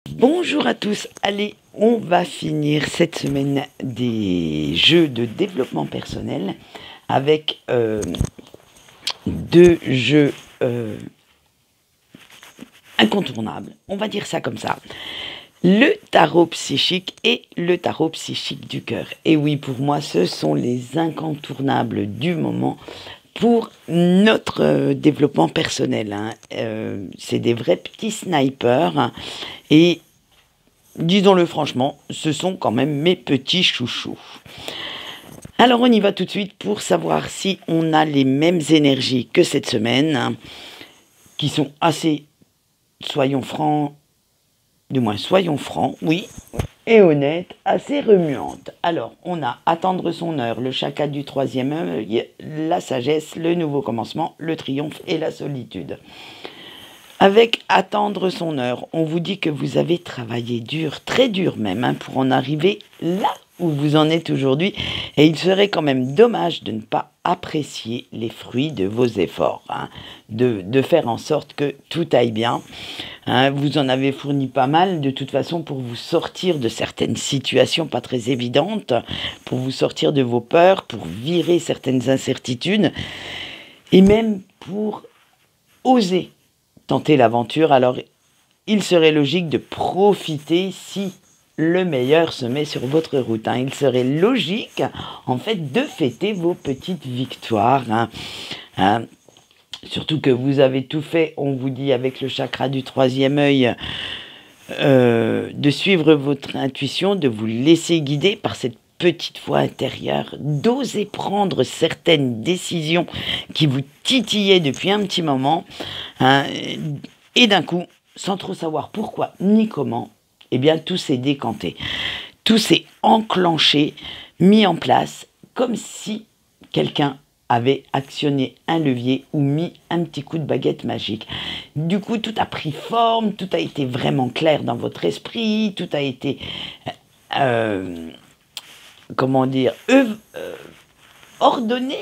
Bonjour à tous, allez, on va finir cette semaine des jeux de développement personnel avec deux jeux incontournables, on va dire ça comme ça. Le tarot psychique et le tarot psychique du cœur. Et oui, pour moi, ce sont les incontournables du moment pour notre développement personnel. C'est des vrais petits snipers et disons-le franchement, ce sont quand même mes petits chouchous. Alors on y va tout de suite pour savoir si on a les mêmes énergies que cette semaine, qui sont assez, soyons francs, oui, et honnêtes, assez remuantes. Alors, on a attendre son heure, le chakra du troisième œil, la sagesse, le nouveau commencement, le triomphe et la solitude. Avec attendre son heure, on vous dit que vous avez travaillé dur, très dur même, pour en arriver là où vous en êtes aujourd'hui. Et il serait quand même dommage de ne pas apprécier les fruits de vos efforts, de faire en sorte que tout aille bien. Vous en avez fourni pas mal, de toute façon, pour vous sortir de certaines situations pas très évidentes, pour vous sortir de vos peurs, pour virer certaines incertitudes, et même pour oser tenter l'aventure. Alors, il serait logique de profiter si le meilleur se met sur votre route. Il serait logique, en fait, de fêter vos petites victoires. Surtout que vous avez tout fait, on vous dit, avec le chakra du troisième œil, de suivre votre intuition, de vous laisser guider par cette petite voix intérieure, d'oser prendre certaines décisions qui vous titillaient depuis un petit moment, et d'un coup, sans trop savoir pourquoi ni comment, eh bien tout s'est décanté, tout s'est enclenché, mis en place, comme si quelqu'un avait actionné un levier ou mis un petit coup de baguette magique. Du coup, tout a pris forme, tout a été vraiment clair dans votre esprit, tout a été ordonné,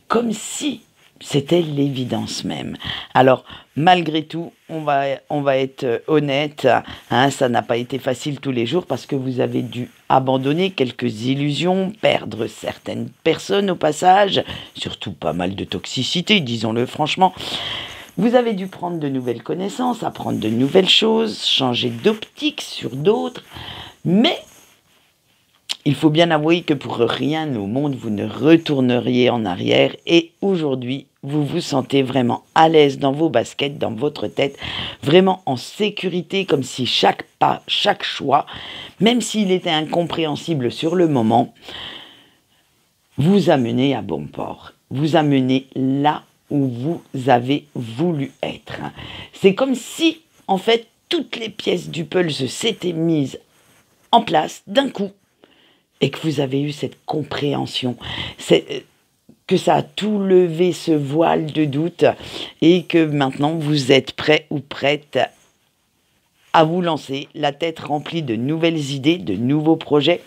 comme si c'était l'évidence même. Alors, malgré tout, on va être honnête, ça n'a pas été facile tous les jours parce que vous avez dû abandonner quelques illusions, perdre certaines personnes au passage, surtout pas mal de toxicité, disons-le franchement. Vous avez dû prendre de nouvelles connaissances, apprendre de nouvelles choses, changer d'optique sur d'autres, mais il faut bien avouer que pour rien au monde, vous ne retourneriez en arrière et aujourd'hui, vous vous sentez vraiment à l'aise dans vos baskets, dans votre tête, vraiment en sécurité, comme si chaque pas, chaque choix, même s'il était incompréhensible sur le moment, vous amenait à bon port, vous amenait là où vous avez voulu être. C'est comme si, en fait, toutes les pièces du puzzle s'étaient mises en place d'un coup, et que vous avez eu cette compréhension, que ça a tout levé ce voile de doute et que maintenant vous êtes prêt ou prête à vous lancer, la tête remplie de nouvelles idées, de nouveaux projets,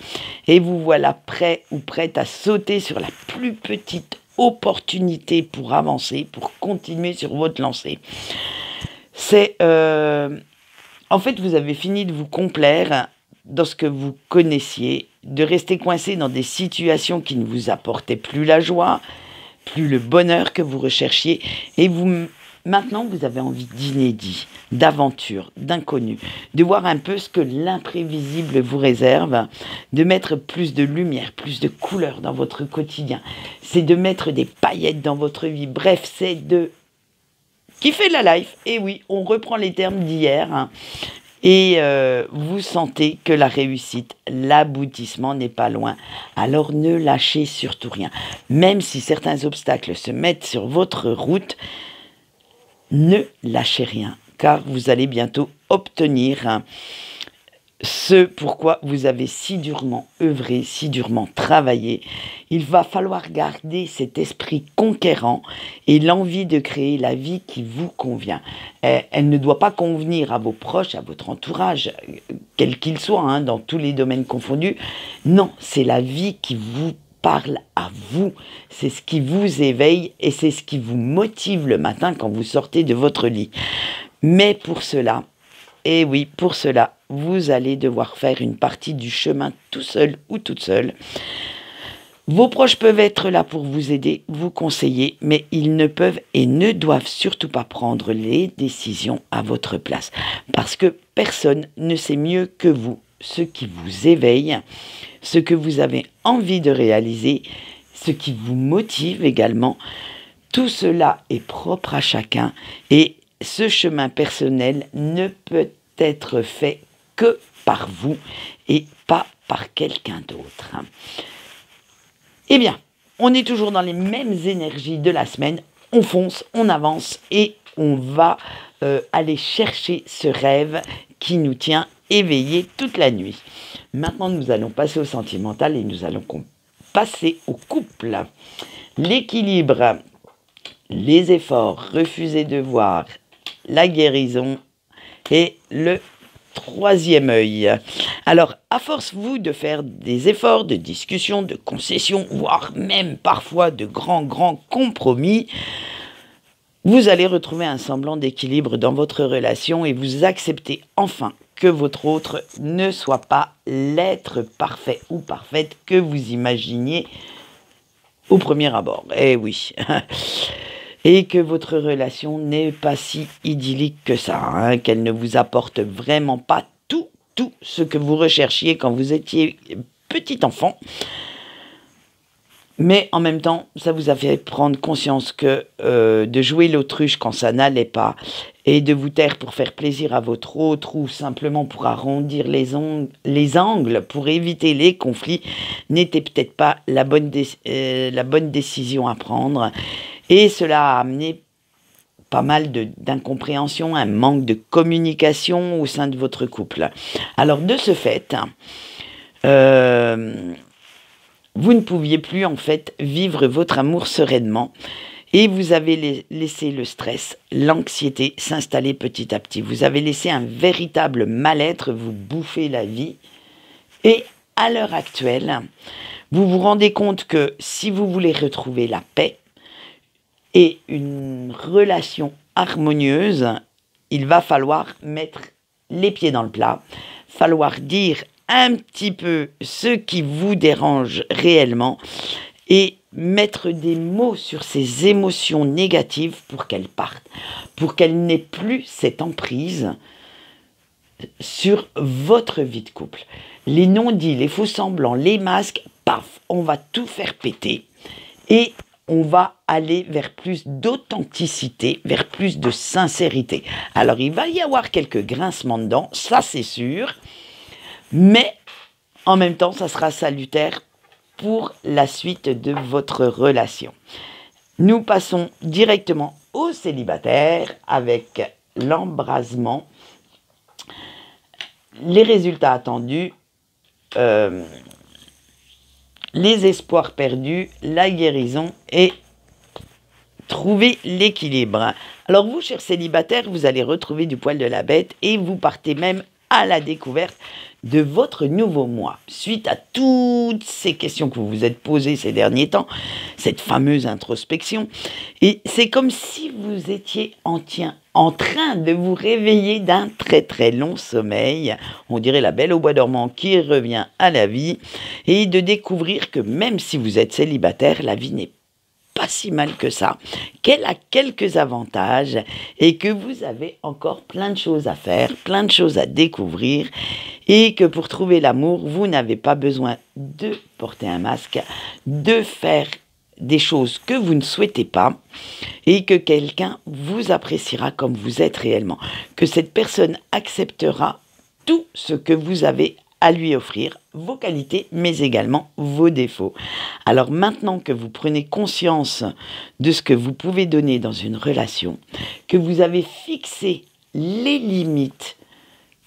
et vous voilà prêt ou prête à sauter sur la plus petite opportunité pour avancer, pour continuer sur votre lancée. En fait, vous avez fini de vous complaire dans ce que vous connaissiez, de rester coincé dans des situations qui ne vous apportaient plus la joie, plus le bonheur que vous recherchiez, et maintenant vous avez envie d'inédit, d'aventure, d'inconnu, de voir un peu ce que l'imprévisible vous réserve, de mettre plus de lumière, plus de couleur dans votre quotidien, c'est de mettre des paillettes dans votre vie, bref, c'est de kiffer la life. Et oui, on reprend les termes d'hier, et vous sentez que la réussite, l'aboutissement n'est pas loin. Alors ne lâchez surtout rien. Même si certains obstacles se mettent sur votre route, ne lâchez rien, car vous allez bientôt obtenir ce pourquoi vous avez si durement œuvré, si durement travaillé. Il va falloir garder cet esprit conquérant et l'envie de créer la vie qui vous convient. Elle ne doit pas convenir à vos proches, à votre entourage, quel qu'il soit, dans tous les domaines confondus. Non, c'est la vie qui vous parle à vous. C'est ce qui vous éveille et c'est ce qui vous motive le matin quand vous sortez de votre lit. Mais pour cela, Et oui, pour cela, vous allez devoir faire une partie du chemin tout seul ou toute seule. Vos proches peuvent être là pour vous aider, vous conseiller, mais ils ne peuvent et ne doivent surtout pas prendre les décisions à votre place. Parce que personne ne sait mieux que vous ce qui vous éveille, ce que vous avez envie de réaliser, ce qui vous motive également. Tout cela est propre à chacun et ce chemin personnel ne peut être fait que par vous et pas par quelqu'un d'autre. Eh bien, on est toujours dans les mêmes énergies de la semaine. On fonce, on avance et on va aller chercher ce rêve qui nous tient éveillés toute la nuit. Maintenant, nous allons passer au sentimental et nous allons passer au couple. L'équilibre, les efforts, refuser de voir, la guérison et le troisième œil. Alors, à force, vous, de faire des efforts, de discussions, de concessions, voire même parfois de grands compromis, vous allez retrouver un semblant d'équilibre dans votre relation et vous acceptez enfin que votre autre ne soit pas l'être parfait ou parfaite que vous imaginiez au premier abord. Eh oui. Et que votre relation n'est pas si idyllique que ça, hein, qu'elle ne vous apporte vraiment pas tout ce que vous recherchiez quand vous étiez petit enfant. Mais en même temps, ça vous a fait prendre conscience que de jouer l'autruche quand ça n'allait pas et de vous taire pour faire plaisir à votre autre ou simplement pour arrondir les angles, pour éviter les conflits, n'était peut-être pas la bonne décision à prendre. Et cela a amené pas mal d'incompréhension, un manque de communication au sein de votre couple. Alors de ce fait, vous ne pouviez plus en fait vivre votre amour sereinement et vous avez laissé le stress, l'anxiété s'installer petit à petit. Vous avez laissé un véritable mal-être vous bouffer la vie et à l'heure actuelle, vous vous rendez compte que si vous voulez retrouver la paix et une relation harmonieuse, il va falloir mettre les pieds dans le plat, falloir dire un petit peu ce qui vous dérange réellement et mettre des mots sur ces émotions négatives pour qu'elles partent, pour qu'elles n'aient plus cette emprise sur votre vie de couple. Les non-dits, les faux-semblants, les masques, paf, on va tout faire péter et on va aller vers plus d'authenticité, vers plus de sincérité. Alors, il va y avoir quelques grincements de dents, ça c'est sûr, mais en même temps, ça sera salutaire pour la suite de votre relation. Nous passons directement au célibataire avec l'embrasement, les résultats attendus, les espoirs perdus, la guérison et trouver l'équilibre. Alors vous, chers célibataires, vous allez retrouver du poil de la bête et vous partez même à la découverte de votre nouveau moi. Suite à toutes ces questions que vous vous êtes posées ces derniers temps, cette fameuse introspection, et c'est comme si vous étiez en train de vous réveiller d'un très long sommeil, on dirait la Belle au bois dormant qui revient à la vie, et de découvrir que même si vous êtes célibataire, la vie n'est pas si mal que ça, qu'elle a quelques avantages et que vous avez encore plein de choses à faire, plein de choses à découvrir et que pour trouver l'amour, vous n'avez pas besoin de porter un masque, de faire des choses que vous ne souhaitez pas et que quelqu'un vous appréciera comme vous êtes réellement, que cette personne acceptera tout ce que vous avez à lui offrir, vos qualités, mais également vos défauts. Alors maintenant que vous prenez conscience de ce que vous pouvez donner dans une relation, que vous avez fixé les limites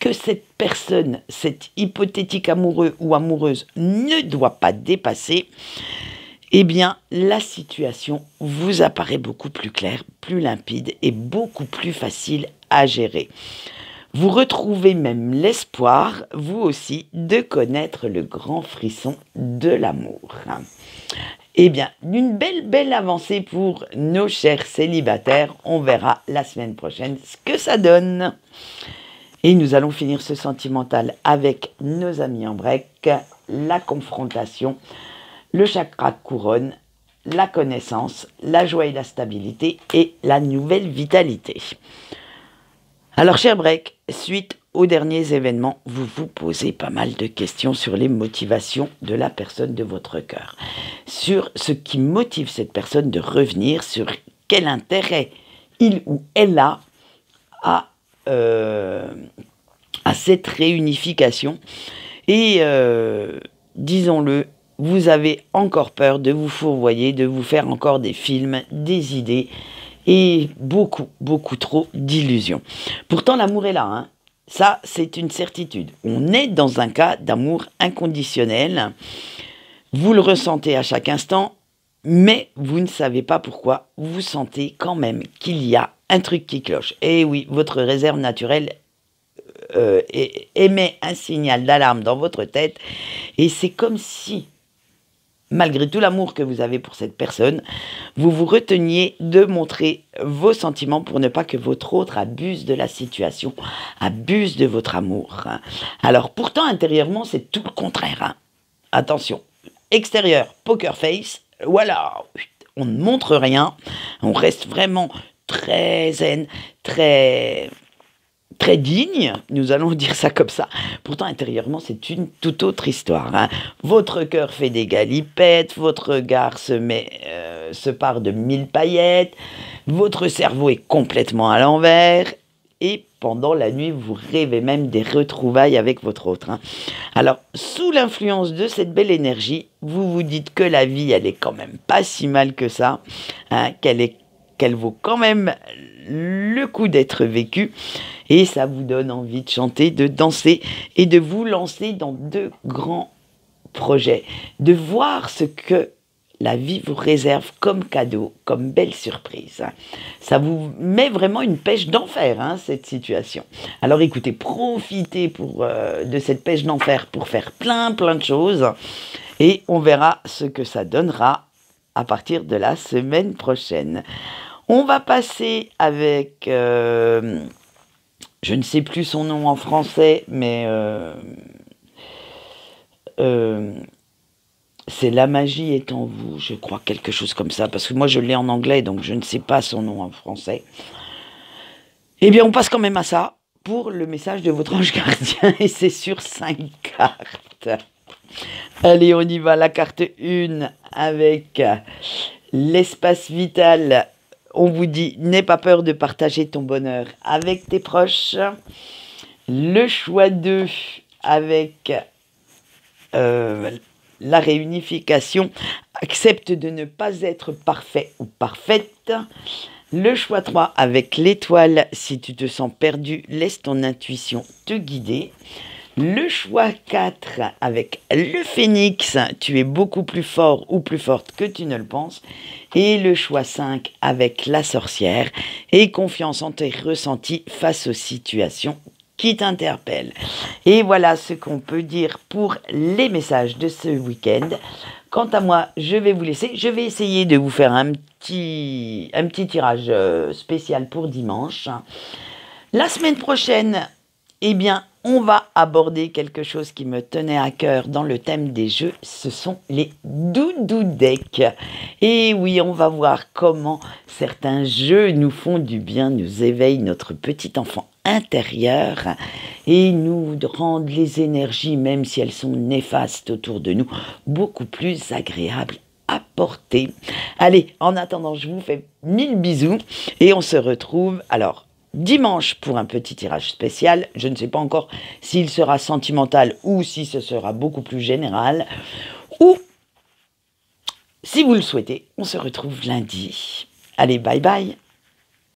que cette personne, cet hypothétique amoureux ou amoureuse ne doit pas dépasser, eh bien, la situation vous apparaît beaucoup plus claire, plus limpide et beaucoup plus facile à gérer. Vous retrouvez même l'espoir, vous aussi, de connaître le grand frisson de l'amour. Eh bien, une belle avancée pour nos chers célibataires. On verra la semaine prochaine ce que ça donne. Et nous allons finir ce sentimental avec nos amis en break, la confrontation, le chakra couronne, la connaissance, la joie et la stabilité et la nouvelle vitalité. Alors, cher break, suite aux derniers événements, vous vous posez pas mal de questions sur les motivations de la personne de votre cœur, sur ce qui motive cette personne de revenir, sur quel intérêt il ou elle a à cette réunification. Et disons-le, vous avez encore peur de vous fourvoyer, de vous faire encore des films, des idées et beaucoup, beaucoup trop d'illusions. Pourtant, l'amour est là, hein. Ça, c'est une certitude. On est dans un cas d'amour inconditionnel. Vous le ressentez à chaque instant, mais vous ne savez pas pourquoi. Vous sentez quand même qu'il y a un truc qui cloche. Et oui, votre réserve naturelle émet un signal d'alarme dans votre tête. Et c'est comme si, malgré tout l'amour que vous avez pour cette personne, vous vous reteniez de montrer vos sentiments pour ne pas que votre autre abuse de la situation, abuse de votre amour. Alors pourtant, intérieurement, c'est tout le contraire, hein. Attention, extérieur, poker face, voilà, on ne montre rien, on reste vraiment très zen, très digne, nous allons dire ça comme ça. Pourtant, intérieurement, c'est une toute autre histoire, hein. Votre cœur fait des galipettes, votre regard se part de 1000 paillettes, votre cerveau est complètement à l'envers, et pendant la nuit, vous rêvez même des retrouvailles avec votre autre, hein. Alors, sous l'influence de cette belle énergie, vous vous dites que la vie, elle est quand même pas si mal que ça, hein, qu'elle vaut quand même le coup d'être vécue, et ça vous donne envie de chanter, de danser et de vous lancer dans de grands projets, de voir ce que la vie vous réserve comme cadeau, comme belle surprise. Ça vous met vraiment une pêche d'enfer, hein, cette situation. Alors écoutez, profitez de cette pêche d'enfer pour faire plein de choses, et on verra ce que ça donnera à partir de la semaine prochaine. On va passer avec, je ne sais plus son nom en français, mais c'est La magie est en vous, je crois, quelque chose comme ça, parce que moi je l'ai en anglais, donc je ne sais pas son nom en français. Eh bien, on passe quand même à ça pour le message de votre ange gardien, et c'est sur 5 cartes. Allez, on y va, la carte 1 avec l'espace vital. On vous dit, n'aie pas peur de partager ton bonheur avec tes proches. Le choix 2 avec la réunification. Accepte de ne pas être parfait ou parfaite. Le choix 3 avec l'étoile. Si tu te sens perdu, laisse ton intuition te guider. Le choix 4 avec le phénix, tu es beaucoup plus fort ou plus forte que tu ne le penses. Et le choix 5 avec la sorcière, et confiance en tes ressentis face aux situations qui t'interpellent. Et voilà ce qu'on peut dire pour les messages de ce week-end. Quant à moi, je vais vous laisser. Je vais essayer de vous faire un petit tirage spécial pour dimanche. La semaine prochaine, eh bien, on va aborder quelque chose qui me tenait à cœur dans le thème des jeux, ce sont les doudou decks. Et oui, on va voir comment certains jeux nous font du bien, nous éveillent notre petit enfant intérieur et nous rendent les énergies, même si elles sont néfastes autour de nous, beaucoup plus agréables à porter. Allez, en attendant, je vous fais 1000 bisous et on se retrouve alors dimanche pour un petit tirage spécial. Je ne sais pas encore s'il sera sentimental ou si ce sera beaucoup plus général. Ou, si vous le souhaitez, on se retrouve lundi. Allez, bye bye.